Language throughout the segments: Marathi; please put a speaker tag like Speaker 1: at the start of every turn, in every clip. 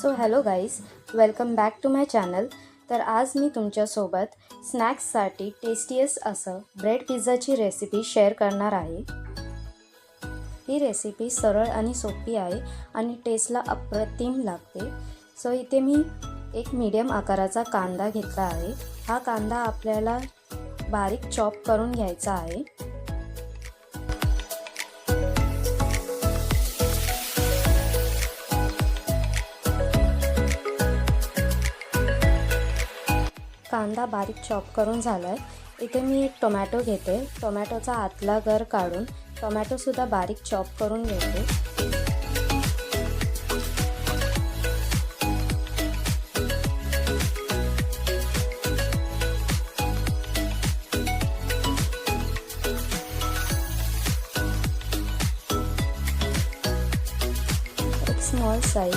Speaker 1: So hello guys, welcome back to my channel. तर आज मी तुमच्यासोबत स्नॅक्ससाठी टेस्टीएस्ट असं ब्रेड पिझ्झाची रेसिपी शेअर करणार आहे. ही रेसिपी सरळ आणि सोपी आहे आणि टेस्टला अप्रतिम लागते. सो इथे मी एक मीडियम आकाराचा कांदा घेतला आहे. हा कांदा आपल्याला बारीक चॉप करून घ्यायचा आहे. कांदा बारीक चॉप करून झाला आहे. इथे मी एक टोमॅटो घेते. टोमॅटोचा आतला गर काढून टोमॅटोसुद्धा बारीक चॉप करून घेते. एक स्मॉल साईज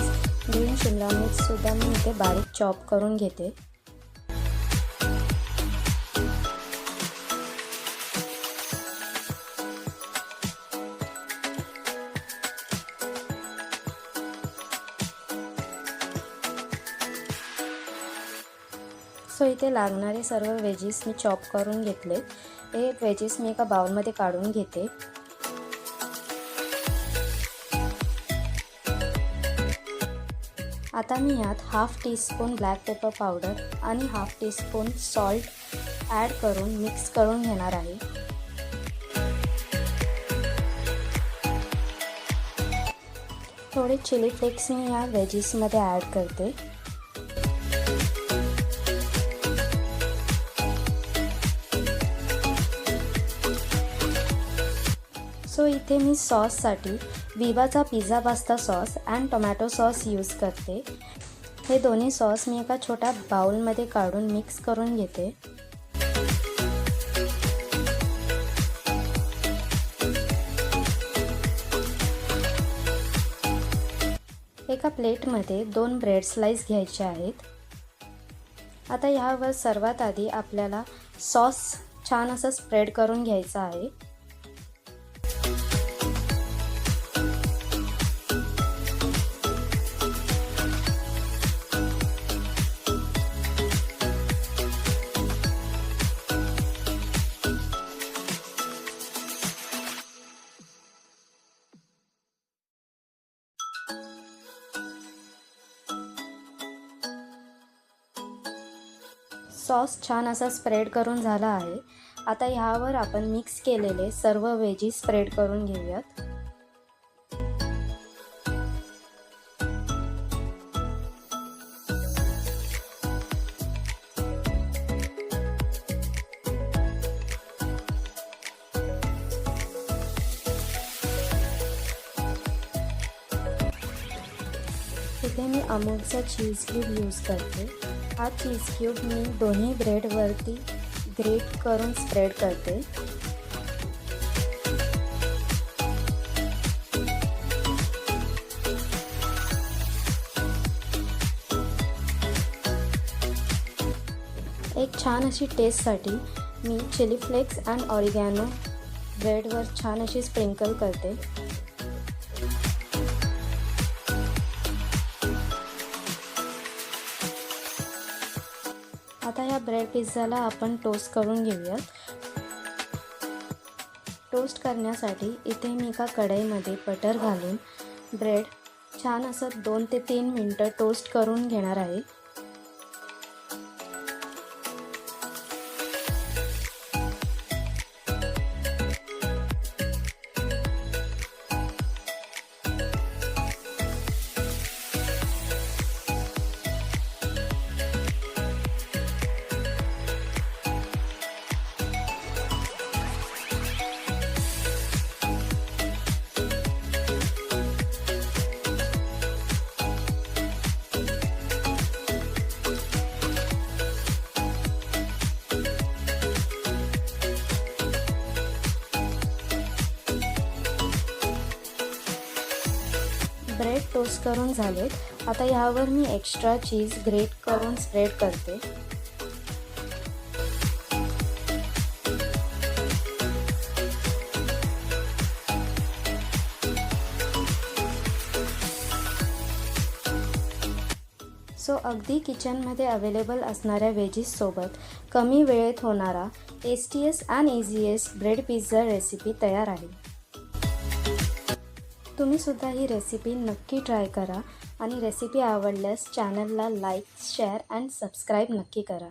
Speaker 1: ग्रीन शिमला मिर्चसुद्धा मी इथे बारीक चॉप करून घेते. सो इथे लागणारे सर्व वेजीस मी चॉप करून घेतले. हे वेजीस मी एका बाउलमध्ये काढून घेते. आता मी यात half teaspoon black pepper powder आणि हाफ टीस्पून सॉल्ट ॲड करून मिक्स करून घेणार आहे. थोडे चिली फ्लेक्स मी या वेजीसमध्ये ॲड करते. सो इथे मी सॉससाठी विवाचा pizza pasta sauce and tomato sauce use करते. हे दोन्ही सॉस मी एका छोट्या बाउलमध्ये काढून मिक्स करून घेते. एका प्लेटमध्ये 2 ब्रेड स्लाइस घ्यायचे आहेत. आता ह्यावर सर्वात आधी आपल्याला सॉस छान असं स्प्रेड करून घ्यायचं आहे. सॉस छान असा स्प्रेड करून झाला आहे. आता ह्यावर आपण मिक्स केलेले सर्व वेजी स्प्रेड करून घेऊयात. इथे मी अमूलचा चीज क्यूब यूज करते. हा चीज क्यूब मी दोन्ही ब्रेडवरती ग्रेट करून स्प्रेड करते. एक छान अशी टेस्टसाठी मी चिली फ्लेक्स अँड ऑरिगॅनो ब्रेडवर छान अशी स्प्रिंकल करते. आता या ब्रेड पिझ्झाला आपण टोस्ट करून घेऊयात. टोस्ट करण्यासाठी इथे मी एका कढईमध्ये बटर घालून ब्रेड छान असं 2 ते 3 मिनटं टोस्ट करून घेणार आहे. ब्रेड टोस्ट करून झालेत. आता ह्यावर मी एक्स्ट्रा चीज ग्रेट करून स्प्रेड करते. सो अगदी किचनमध्ये अवेलेबल असणाऱ्या वेजीससोबत कमी वेळेत होणारा tastiest and easiest bread pizza recipe तयार आहे. तुम्हीसुद्धा ही रेसिपी नक्की ट्राय करा आणि रेसिपी आवडल्यास चॅनलला लाईक, शेअर अँड सबस्क्राईब नक्की करा.